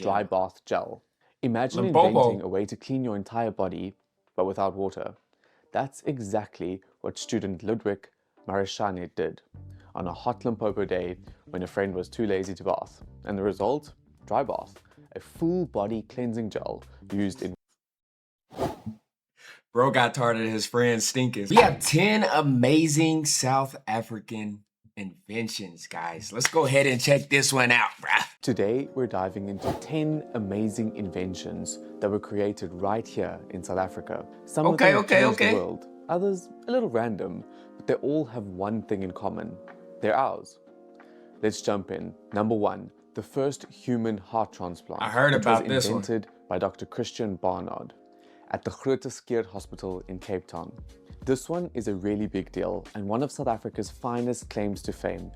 dry gel. bath gel. Imagine inventing Limpopo. a way to clean your entire body, but without water. That's exactly what student Ludwig Marishane did on a hot Limpopo day when a friend was too lazy to bath. And the result? Dry bath, a full body cleansing gel used in. Bro got tired of his friends stinking. We have 10 amazing South African inventions, guys. Let's go ahead and check this one out, bruh. Today, we're diving into 10 amazing inventions that were created right here in South Africa. Some of them have changed the world, others a little random, but they all have one thing in common. They're ours. Let's jump in. Number 1, the first human heart transplant. I heard about this one. Which was invented by Dr. Christian Barnard at the Groote Hospital in Cape Town. This one is a really big deal and one of South Africa's finest claims to fame.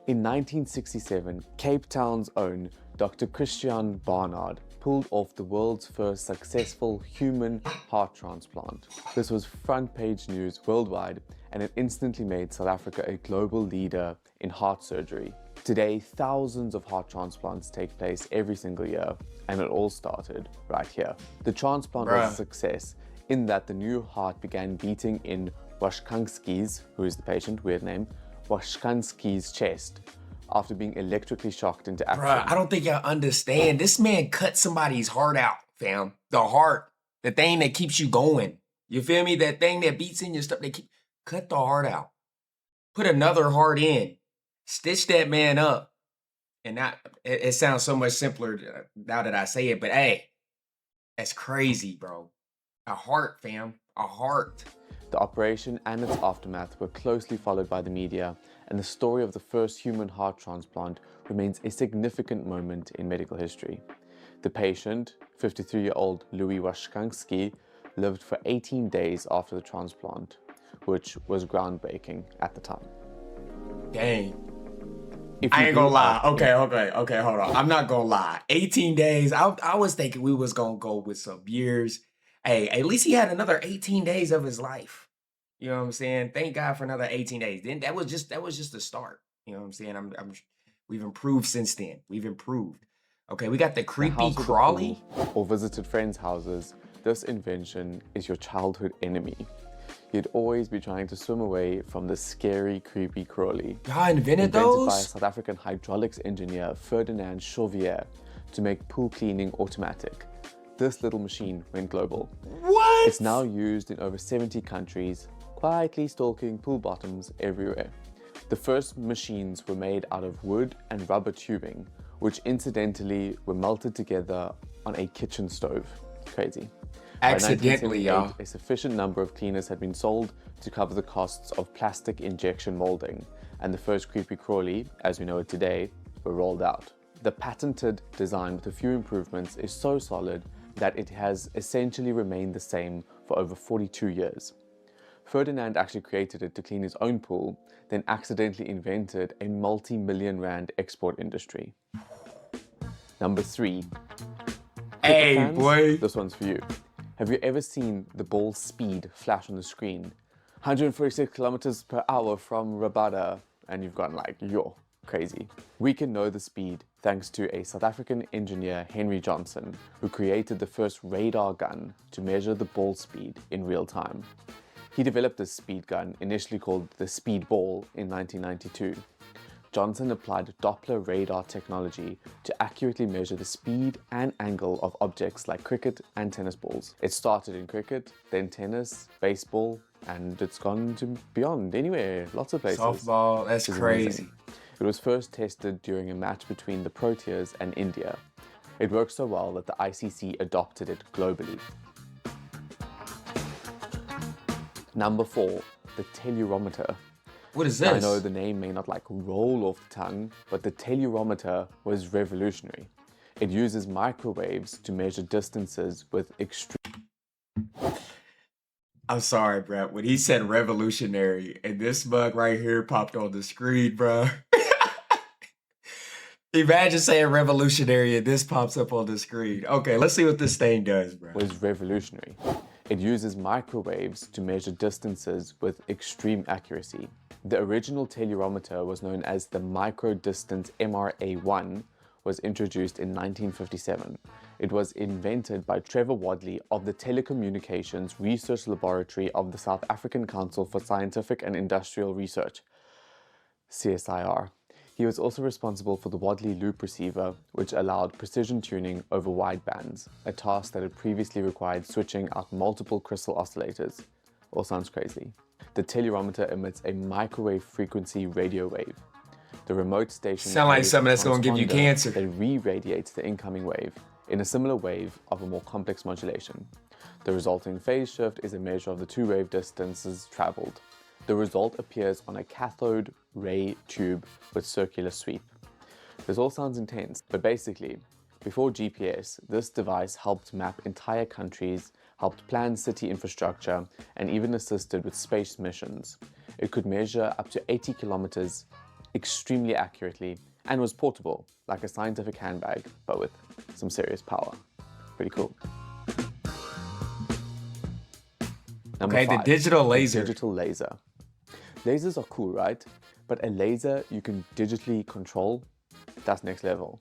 In 1967, Cape Town's own Dr. Christian Barnard pulled off the world's first successful human heart transplant. This was front page news worldwide, and it instantly made South Africa a global leader in heart surgery. Today, thousands of heart transplants take place every single year, and it all started right here. The transplant was a success in that the new heart began beating in Washkansky's, who is the patient, weird name, Washkansky's chest after being electrically shocked into action. Bruh, I don't think y'all understand. This man cut somebody's heart out, fam. The heart, the thing that keeps you going. You feel me? That thing that beats in your stuff, cut the heart out. Put another heart in. Stitch that man up. And now, it sounds so much simpler now that I say it, but hey, that's crazy, bro. A heart, fam. A heart. The operation and its aftermath were closely followed by the media, and the story of the first human heart transplant remains a significant moment in medical history. The patient, 53-year-old Louis Washkansky, lived for 18 days after the transplant, which was groundbreaking at the time. Dang. I ain't gonna lie. Okay, hold on. I'm not gonna lie. 18 days. I was thinking we was gonna go with some years. Hey, at least he had another 18 days of his life. You know what I'm saying? Thank God for another 18 days. Then that was just the start. You know what I'm saying? We've improved since then. We've improved. Okay, we got the creepy crawly. Or visited friends' houses. This invention is your childhood enemy. You'd always be trying to swim away from the scary, creepy crawly. Y'all invented those? Invented by South African hydraulics engineer Ferdinand Chauvier to make pool cleaning automatic. This little machine went global. What? It's now used in over 70 countries, quietly stalking pool bottoms everywhere. The first machines were made out of wood and rubber tubing, which incidentally were melted together on a kitchen stove. Crazy. Accidentally, y'all. A sufficient number of cleaners had been sold to cover the costs of plastic injection molding, and the first creepy crawly, as we know it today, were rolled out. The patented design with a few improvements is so solid that it has essentially remained the same for over 42 years. Ferdinand actually created it to clean his own pool, then accidentally invented a multi-million rand export industry. Number 3. Hey, fans, boy. This one's for you. Have you ever seen the ball speed flash on the screen? 146 kilometers per hour from Rabada, and you've gone like, yo, crazy. We can know the speed thanks to a South African engineer, Henry Johnson, who created the first radar gun to measure the ball speed in real time. He developed this speed gun, initially called the Speed Ball, in 1992. Johnson applied Doppler radar technology to accurately measure the speed and angle of objects like cricket and tennis balls. It started in cricket, then tennis, baseball, and it's gone to beyond, anywhere, lots of places. Softball, that's crazy. It was first tested during a match between the Proteas and India. It worked so well that the ICC adopted it globally. Number 4, the tellurometer. What is this? I know the name may not roll off the tongue, but the tellurometer was revolutionary. It uses microwaves to measure distances with extreme... I'm sorry, bro. When he said revolutionary, and this mug right here popped on the screen, bro. Imagine saying revolutionary and this pops up on the screen. Okay, let's see what this thing does, bro. Was revolutionary. It uses microwaves to measure distances with extreme accuracy. The original tellurometer was known as the Micro Distance MRA-1, was introduced in 1957. It was invented by Trevor Wadley of the Telecommunications Research Laboratory of the South African Council for Scientific and Industrial Research, CSIR. He was also responsible for the Wadley loop receiver, which allowed precision tuning over wide bands, a task that had previously required switching out multiple crystal oscillators. All sounds crazy. The telluriometer emits a microwave frequency radio wave. The remote station Sound like carries something a that's gonna give you transponder cancer. that re-radiates the incoming wave in a similar wave of a more complex modulation. The resulting phase shift is a measure of the two wave distances traveled. The result appears on a cathode ray tube with circular sweep. This all sounds intense, but basically, before GPS, this device helped map entire countries, helped plan city infrastructure, and even assisted with space missions. It could measure up to 80 kilometers extremely accurately and was portable, like a scientific handbag, but with some serious power. Pretty cool. Number Okay, 5, the digital laser. Digital laser. Lasers are cool, right? But a laser you can digitally control, that's next level.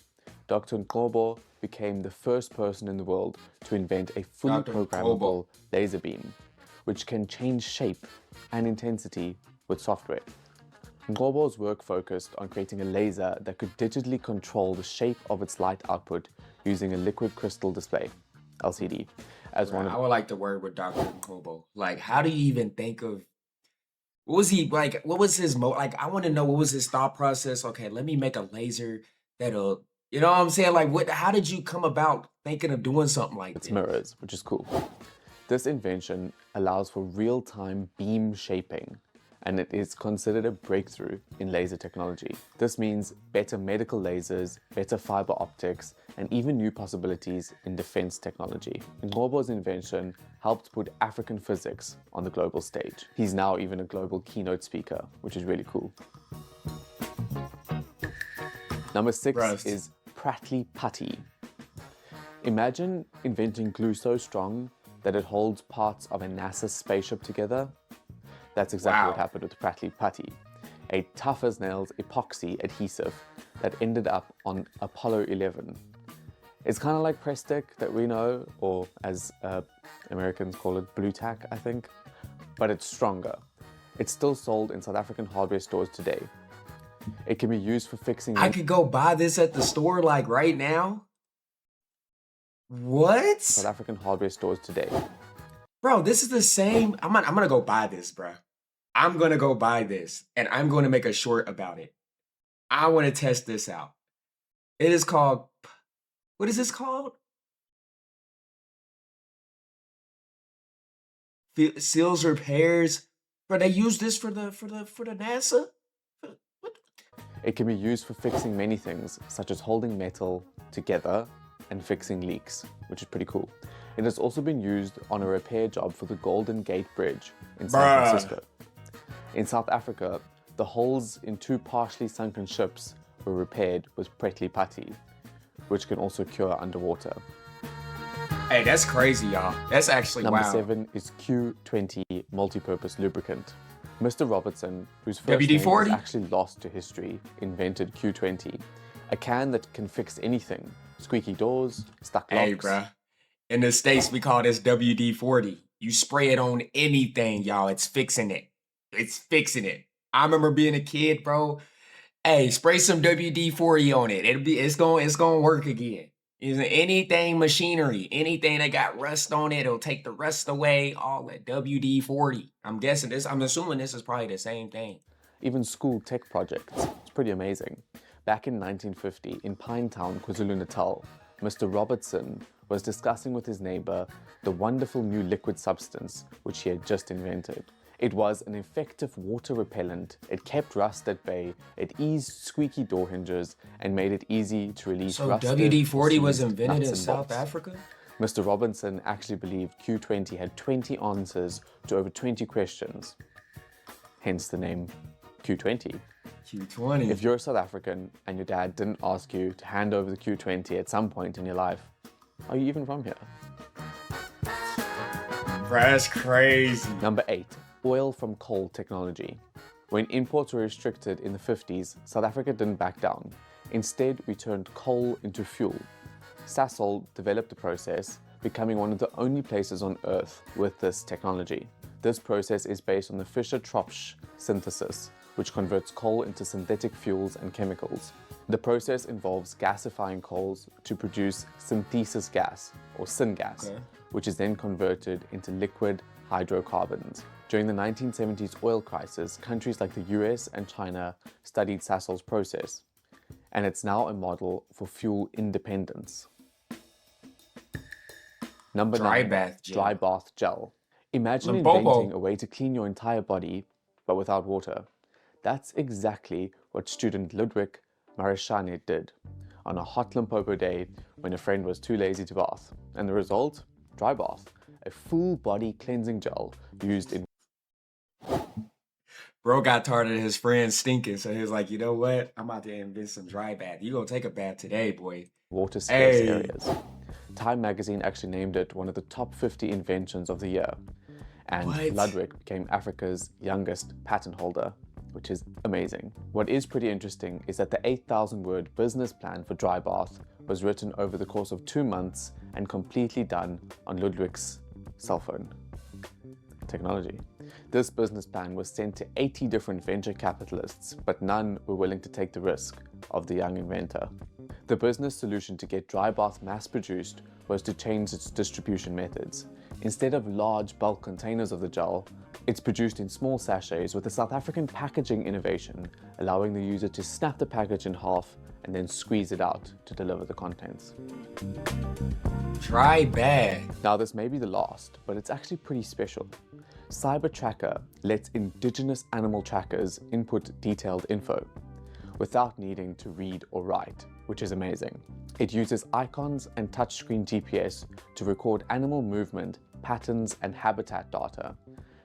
Dr. Nkobo became the first person in the world to invent a fully Dr. programmable laser beam, which can change shape and intensity with software. Nkobo's work focused on creating a laser that could digitally control the shape of its light output using a liquid crystal display, LCD, as one of I would like to work with Dr. Nkobo. Like, how do you even think of what was he like? What was his like? I want to know what was his thought process. Okay, let me make a laser that'll, you know what I'm saying? Like, what? How did you come about thinking of doing something like its this? mirrors, which is cool. This invention allows for real-time beam shaping, and it is considered a breakthrough in laser technology. This means better medical lasers, better fiber optics, and even new possibilities in defense technology. Nkobo's invention helped put African physics on the global stage. He's now even a global keynote speaker, which is really cool. Number 6 Bruh. is Pratley putty. Imagine inventing glue so strong that it holds parts of a NASA spaceship together. That's exactly what happened with Pratley putty, a tough as nails epoxy adhesive that ended up on Apollo 11. It's kind of like press stick that we know, or as Americans call it, blue tack, I think, but it's stronger. It's still sold in South African hardware stores today. It can be used for fixing. I could go buy this at the store like right now. What? South African hardware stores today. Bro, this is the same. I'm gonna go buy this, bro. I'm gonna go buy this, and I'm going to make a short about it. I want to test this out. It is called. What is this called? Seals repairs. Bro, they use this for the NASA. What? It can be used for fixing many things, such as holding metal together and fixing leaks, which is pretty cool. It has also been used on a repair job for the Golden Gate Bridge in San Francisco. In South Africa, the holes in 2 partially sunken ships were repaired with Pratley putty, which can also cure underwater. Hey, that's crazy, y'all. That's actually Number wow. 7 is Q20 multi-purpose lubricant. Mr. Robertson, whose first name is WD-40? actually lost to history, invented Q20, a can that can fix anything: squeaky doors, stuck locks. Hey, bruh. In the States, we call this WD-40. You spray it on anything, y'all. It's fixing it. It's fixing it. I remember being a kid, bro. Hey, spray some WD-40 on it. It's gonna work again. Using anything machinery, anything that got rust on it, it'll take the rust away. All that WD-40. I'm assuming this is probably the same thing. Even school tech projects. It's pretty amazing. Back in 1950, in Pinetown, KwaZulu-Natal, Mr. Robertson was discussing with his neighbor the wonderful new liquid substance which he had just invented. It was an effective water repellent, it kept rust at bay, it eased squeaky door hinges, and made it easy to release So rusted, WD-40 was seized invented nuts in and South bolts. Africa? Mr. Robinson actually believed Q20 had 20 answers to over 20 questions, hence the name Q20. Q20. If you're a South African and your dad didn't ask you to hand over the Q20 at some point in your life, are you even from here? That's crazy. Number 8, oil from coal technology. When imports were restricted in the 50s, South Africa didn't back down. Instead, we turned coal into fuel. Sasol developed the process, becoming one of the only places on Earth with this technology. This process is based on the Fischer-Tropsch synthesis, which converts coal into synthetic fuels and chemicals. The process involves gasifying coals to produce synthesis gas, or syngas, which is then converted into liquid hydrocarbons. During the 1970s oil crisis, countries like the US and China studied Sasol's process, and it's now a model for fuel independence. Number 9, dry bath gel. Imagine inventing a way to clean your entire body, but without water. That's exactly what student Ludwig Marischane did on a hot Limpopo day when a friend was too lazy to bath. And the result? Dry bath, a full body cleansing gel used in... Bro got tired of his friends stinking, so he was like, you know what? I'm about to invent some dry bath. You gonna take a bath today, boy. Water scarce areas. Time magazine actually named it one of the top 50 inventions of the year. And Ludwig became Africa's youngest patent holder, which is amazing. What is pretty interesting is that the 8,000-word business plan for dry bath was written over the course of 2 months and completely done on Ludwig's cell phone. Technology. This business plan was sent to 80 different venture capitalists, but none were willing to take the risk of the young inventor. The business solution to get dry bath mass-produced was to change its distribution methods. Instead of large bulk containers of the gel, it's produced in small sachets with a South African packaging innovation, allowing the user to snap the package in half and then squeeze it out to deliver the contents. Dry bath. Now this may be the last, but it's actually pretty special. CyberTracker lets indigenous animal trackers input detailed info without needing to read or write, which is amazing. It uses icons and touchscreen GPS to record animal movement, patterns, and habitat data,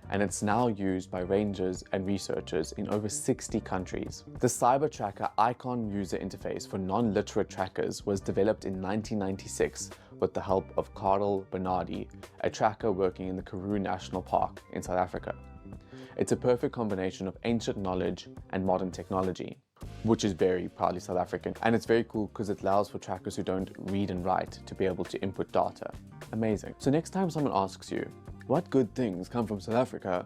and it's now used by rangers and researchers in over 60 countries. The CyberTracker icon user interface for non-literate trackers was developed in 1996 with the help of Karel Bernardi, a tracker working in the Karoo National Park in South Africa. It's a perfect combination of ancient knowledge and modern technology, which is very proudly South African. And it's very cool because it allows for trackers who don't read and write to be able to input data. Amazing. So next time someone asks you, what good things come from South Africa?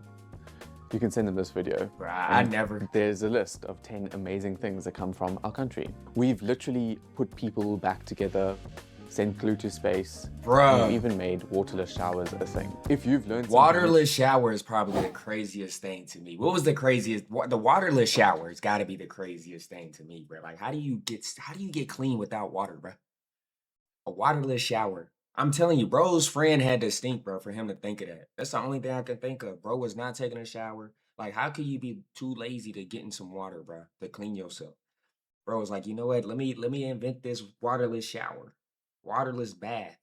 You can send them this video. I never. There's a list of 10 amazing things that come from our country. We've literally put people back together, sent glue to space, and we've even made waterless showers a thing. If you've learned waterless shower is probably the craziest thing to me. What was the craziest? The waterless shower has got to be the craziest thing to me, bro. Like, how do you get clean without water, bro? A waterless shower. I'm telling you, bro's friend had to stink, bro, for him to think of that. That's the only thing I can think of. Bro was not taking a shower. Like, how could you be too lazy to get in some water, bro, to clean yourself? Bro was like, you know what? Let me invent this waterless shower, waterless bath,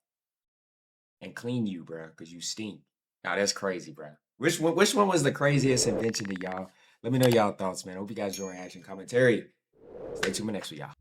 and clean you, bro, because you stink. Now that's crazy, bro. Which one was the craziest invention to y'all? Let me know y'all thoughts, man. Hope you guys enjoy reaction commentary. Stay tuned for next week, y'all.